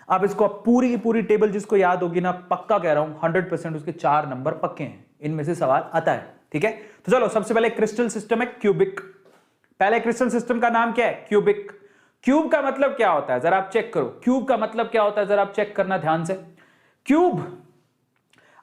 आप इसको पूरी की पूरी टेबल जिसको याद होगी ना, पक्का कह रहा हूं 100% उसके 4 नंबर पक्के हैं, इनमें से सवाल आता है। ठीक है, तो चलो सबसे पहले क्रिस्टल सिस्टम है क्यूबिक। पहले क्रिस्टल सिस्टम का नाम क्या है? क्यूबिक। क्यूब का मतलब क्या होता है जरा आप चेक करो, क्यूब का मतलब क्या होता है जरा आप चेक करना ध्यान से। क्यूब,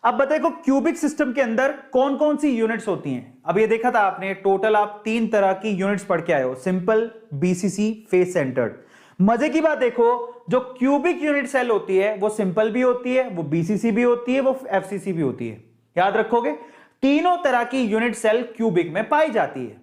अब बताइए क्यूबिक सिस्टम के अंदर कौन कौन सी यूनिट्स होती हैं? अब ये देखा था आपने, टोटल आप 3 तरह की यूनिट्स पढ़ के आए हो, सिंपल, बीसीसी, फेस सेंटर्ड। मजे की बात देखो, जो क्यूबिक यूनिट सेल होती है वो सिंपल भी होती है, वो बीसीसी भी होती है, वो एफसीसी भी होती है। याद रखोगे, तीनों तरह की यूनिट सेल क्यूबिक में पाई जाती है।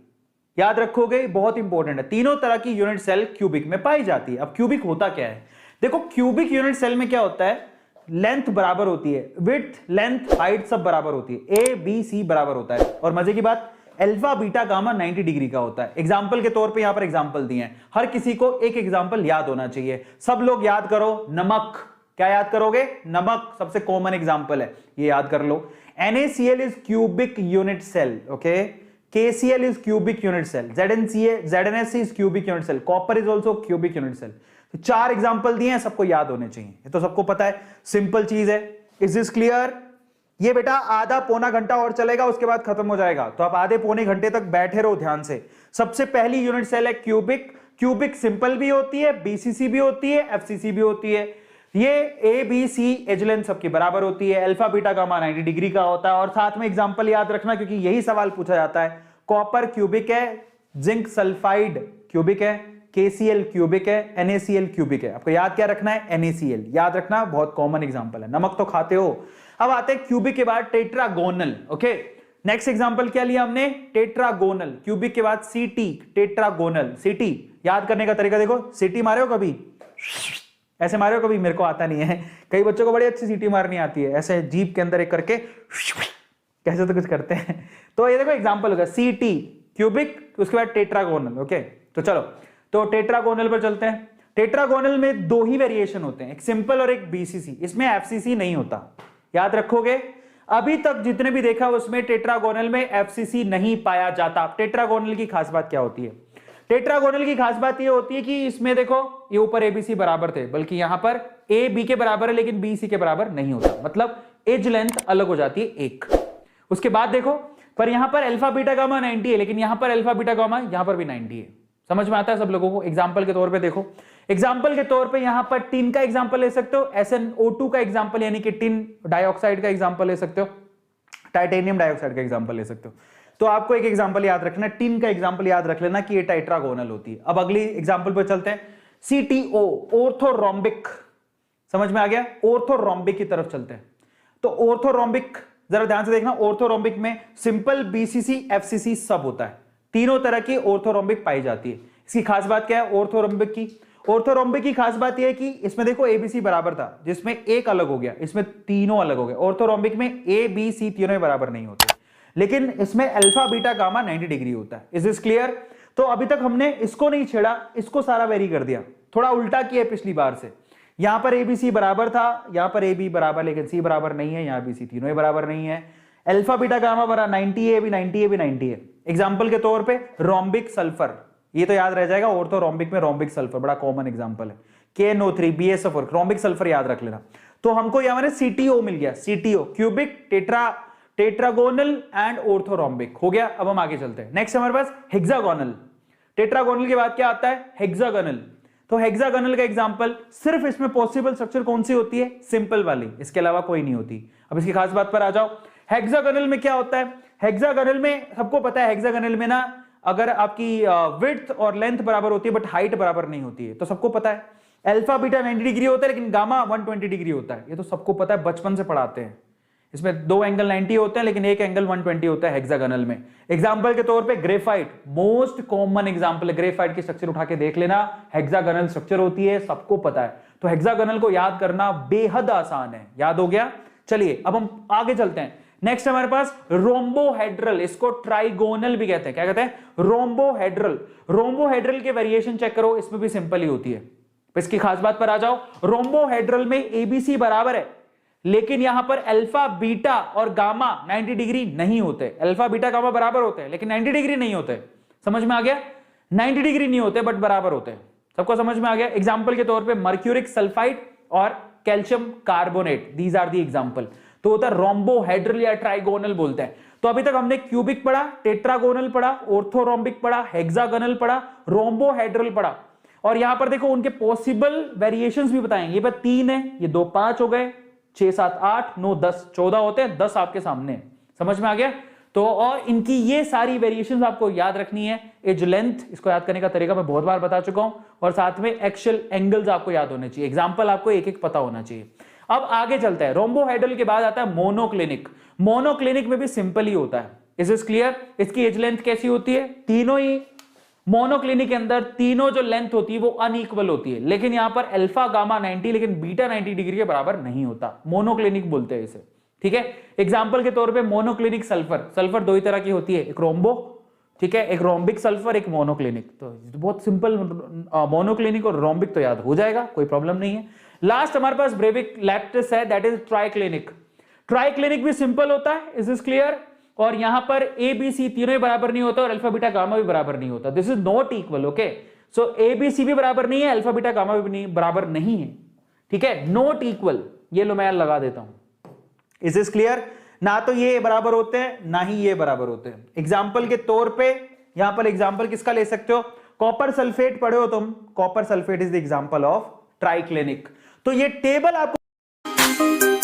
याद रखोगे, बहुत इंपॉर्टेंट है, तीनों तरह की यूनिट सेल क्यूबिक में पाई जाती है। अब क्यूबिक होता क्या है? देखो, क्यूबिक यूनिट सेल में क्या होता है, लेंथ बराबर होती है, विड्थ, लेंथ, हाइट सब बराबर होती है, ए बी सी बराबर होता है। और मजे की बात, अल्फा बीटा गामा 90 डिग्री का होता है। एग्जांपल के तौर पे यहां पर एग्जांपल दिए हैं, हर किसी को एक एग्जांपल याद होना चाहिए। सब लोग याद करो, नमक। क्या याद करोगे? नमक सबसे कॉमन एग्जांपल है, ये याद कर लो। NaCl is cubic unit cell, okay. KCl is cubic unit cell, ZnSC is cubic unit cell, copper is also cubic unit cell। तो 4 एग्जांपल दिए हैं, सबको याद होने चाहिए, ये तो सबको पता है, सिंपल चीज है। Is this clear? ये बेटा आधा पौना घंटा और चलेगा, उसके बाद खत्म हो जाएगा, तो आप आधे पौने घंटे तक बैठे रहो ध्यान से। सबसे पहली यूनिट सेल है क्यूबिक। क्यूबिक सिंपल भी होती है, बीसीसी भी होती है, एफसीसी भी होती है। ये A B C edge length सबकी बराबर होती है, अल्फा बीटा गामा 90 डिग्री का होता है। और साथ में एग्जांपल याद रखना, क्योंकि यही सवाल पूछा जाता है। कॉपर क्यूबिक है, जिंक सल्फाइड क्यूबिक है, KCl क्यूबिक है, NaCl क्यूबिक है। आपको याद क्या रखना है? NaCl याद रखना, बहुत कॉमन एग्जांपल है, नमक तो खाते हो। अब आते हैं क्यूबिक के बाद टेट्रागोनल, ओके। नेक्स्ट एग्जांपल क्या लिया हमने? टेट्रागोनल। क्यूबिक के बाद सीटी, टेट्रागोनल। सीटी याद करने का तरीका देखो, सीटी मारे हो कभी? ऐसे मारे हो कभी? मेरे को आता नहीं है, कई बच्चों को बड़ी अच्छी सीटी मारनी आती है, ऐसे जीप के अंदर एक करके कैसे तो कुछ करते हैं। तो ये देखो एग्जांपल होगा, सीटी क्यूबिक, उसके बाद टेट्रागोनल, ओके। तो चलो, तो टेट्रागोनल पर चलते हैं। टेट्रागोनल में 2 ही वेरिएशन होते हैं, एक सिंपल और एक बीसीसी, इसमें एफसीसी नहीं होता। याद रखोगे, अभी तक जितने भी देखा उसमें टेट्रागोनल में एफसीसी नहीं पाया जाता। टेट्रागोनल की खास बात क्या होती है? टेट्रागोनल की खास बात यह होती है कि इसमें देखो, ये ऊपर एबीसी बराबर थे, बल्कि यहां पर ए बी के बराबर है लेकिन बी सी के बराबर नहीं होता, मतलब एज लेंथ अलग हो जाती है एक। उसके बाद देखो, पर यहां पर अल्फा बीटा गामा 90 है, लेकिन यहां पर अल्फा बीटा गामा यहां पर भी 90 है। समझ में आता है सब लोगों को? एग्जांपल के तौर पे देखो, एग्जांपल के तौर पे यहां पर टिन का एग्जांपल ले सकते हो, SnO2 का एग्जांपल यानी कि टिन डाइऑक्साइड का एग्जांपल ले सकते हो, टाइटेनियम डाइऑक्साइड का एग्जांपल ले सकते हो। तो आपको एक एग्जांपल याद रखना, टिन का एग्जांपल याद रख लेना कि ये टेट्रागोनल होती है। अब अगली एग्जांपल पर चलते हैं, CTO, ऑर्थोरोम्बिक। समझ में आ गया? ऑर्थोरोम्बिक की तरफ चलते हैं। तो ऑर्थोरोम्बिक जरा ध्यान से देखना, ऑर्थोरोम्बिक में सिंपल, बीसीसी, एफसीसी सब होता है, तीनों तरह की ऑर्थोरोम्बिक पाई जाती है। इसकी खास बात क्या है ऑर्थोरोम्बिक की? ऑर्थोरोम्बिक की खास बात यह है कि इसमें देखो एबीसी बराबर था, जिसमें एक अलग हो गया, इसमें तीनों अलग हो गए। ऑर्थोरोम्बिक में ए बी सी तीनों बराबर नहीं होते, लेकिन इसमें अल्फा बीटा गामा 90 डिग्री होता है। Is this clear? तो अभी तक हमने इसको नहीं छेड़ा, इसको सारा वेरी कर दिया, थोड़ा उल्टा किया पिछली बार से। यहां पर एबीसी बराबर था, यहां पर ए बी बराबर, लेकिन सी बराबर नहीं है, यहां बी सी तीनों ही बराबर नहीं है। अल्फा बीटा गामा बराबर 90 है, भी 90 है, भी 90 है। एग्जांपल के तौर पे रोम्बिक सल्फर, ये तो याद रह जाएगा, ऑर्थोरोम्बिक में रोम्बिक सल्फर बड़ा कॉमन एग्जांपल है। KNO3 BSO4 रोम्बिक सल्फर याद रख लेना। तो हमको यहां पर CTO मिल गया, CTO cubic, tetragonal and orthorhombic हो गया। अब हम आगे चलते हैं, नेक्स्ट हमारे पास हेक्सागोनल। टेट्रागोनल के बाद क्या आता है? हेक्सागोनल। तो हेक्सागोनल का एग्जांपल, सिर्फ इसमें पॉसिबल स्ट्रक्चर कौन सी होती है? सिंपल वाली, इसके अलावा कोई नहीं होती। अब इसकी खास बात पर आ जाओ, हेक्सागोनल में क्या होता है? हेक्सागोनल में सबको पता है, हेक्सागोनल में ना अगर आपकी विड्थ और लेंथ बराबर होती है बट हाइट बराबर नहीं होती है, तो सबको पता है। अल्फा बीटा 90 डिग्री होता है लेकिन गामा 120 डिग्री होता है, ये तो सबको पता है, बचपन से पढ़ाते हैं। इसमें 2 एंगल 90 होते हैं लेकिन एक एंगल 120 होता है हेक्सागोनल में। एग्जांपल के तौर पे ग्रेफाइट, मोस्ट कॉमन एग्जांपल है, ग्रेफाइट की स्ट्रक्चर उठा के देख लेना, हेक्सागोनल स्ट्रक्चर होती है, सबको पता है। तो हेक्सागोनल को याद करना बेहद आसान है। याद हो गया? चलिए अब हम आगे चलते हैं। नेक्स्ट हमारे पास रोम्बोहेड्रल, इसको ट्राइगोनल भी कहते हैं। क्या कहते हैं? रोम्बोहेड्रल। रोम्बोहेड्रल के वेरिएशन चेक करो, इसमें भी सिंपल ही होती है। इसकी खास बात पर आ जाओ, रोम्बोहेड्रल में एबीसी बराबर है, लेकिन यहां पर अल्फा बीटा और गामा 90 डिग्री नहीं होते। अल्फा बीटा गामा बराबर होते हैं लेकिन 90 डिग्री नहीं होते। समझ में आ गया? 90 डिग्री नहीं होते बट बराबर होते हैं। सबको समझ में आ गया? एग्जांपल के तौर पे मर्क्यूरिक सल्फाइड और calcium carbonate, these are the example. तो होता है रोम्बोहेड्रल या ट्राइगोनल बोलते हैं। तो अभी तक हमने क्यूबिक पढ़ा, टेट्रागोनल पढ़ा, ऑर्थोरोम्बिक पढ़ा, हेक्सागोनल पढ़ा, रोम्बोहेड्रल पढ़ा। और यहां पर देखो उनके पॉसिबल वेरिएशंस भी बताएंगे। ये 3 है, ये 2 5 हो गए, 6 7 8 9 10 14 होते हैं, 10 आपके सामने है। समझ में आ गया? तो और इनकी ये सारी वेरिएशंस आपको याद रखनी है। एज लेंथ, इसको याद करने का तरीका मैं बहुत बार बता चुका हूं, और साथ में एक्सियल एंगल्स आपको याद होने चाहिए, एग्जांपल आपको एक एक पता होना चाहिए। अब आगे चलता है, रोम्बोहेड्रल के बाद आता है मोनोक्लिनिक। मोनोक्लिनिक में भी सिंपल ही होता है। Is this clear? इसकी एज लेंथ कैसी होती है? तीनों ही मोनोक्लिनिक के अंदर तीनों जो लेंथ होती है वो अनइक्वल होती है, लेकिन यहां पर अल्फा गामा 90 लेकिन बीटा 90 डिग्री के बराबर नहीं होता। मोनोक्लिनिक बोलते हैं इसे, ठीक है। एग्जांपल के तौर पे मोनोक्लिनिक सल्फर, सल्फर 2 ही तरह की होती है, एक रोम्बो, ठीक है, एक रोम्बिक सल्फर, एक मोनोक्लिनिक। तो बहुत सिंपल, मोनोक्लिनिक और रोम्बिक तो याद हो जाएगा, कोई प्रॉब्लम नहीं है। लास्ट हमारे पास ब्रेविक लैक्टस है, दैट इज ट्राइक्लिनिक। ट्राइक्लिनिक भी सिंपल होता है, इज दिस क्लियर? और यहां पर ए बी सी तीनों ही बराबर नहीं होता और अल्फा बीटा गामा भी बराबर नहीं होता। This is not equal, okay. So A B C भी बराबर नहीं है, अल्फा बीटा गामा भी नहीं बराबर नहीं है, ठीक है, नॉट इक्वल। ये लो मैं लगा देता हूं। Is this clear? ना तो ये बराबर होते हैं ना ही ये बराबर होते हैं। एग्जाम्पल के तौर पे यहां पर एग्जाम्पल किसका ले सकते हो? कॉपर सल्फेट पढ़े हो तुम, copper sulphate is the example of triclinic. तो ये टेबल आपको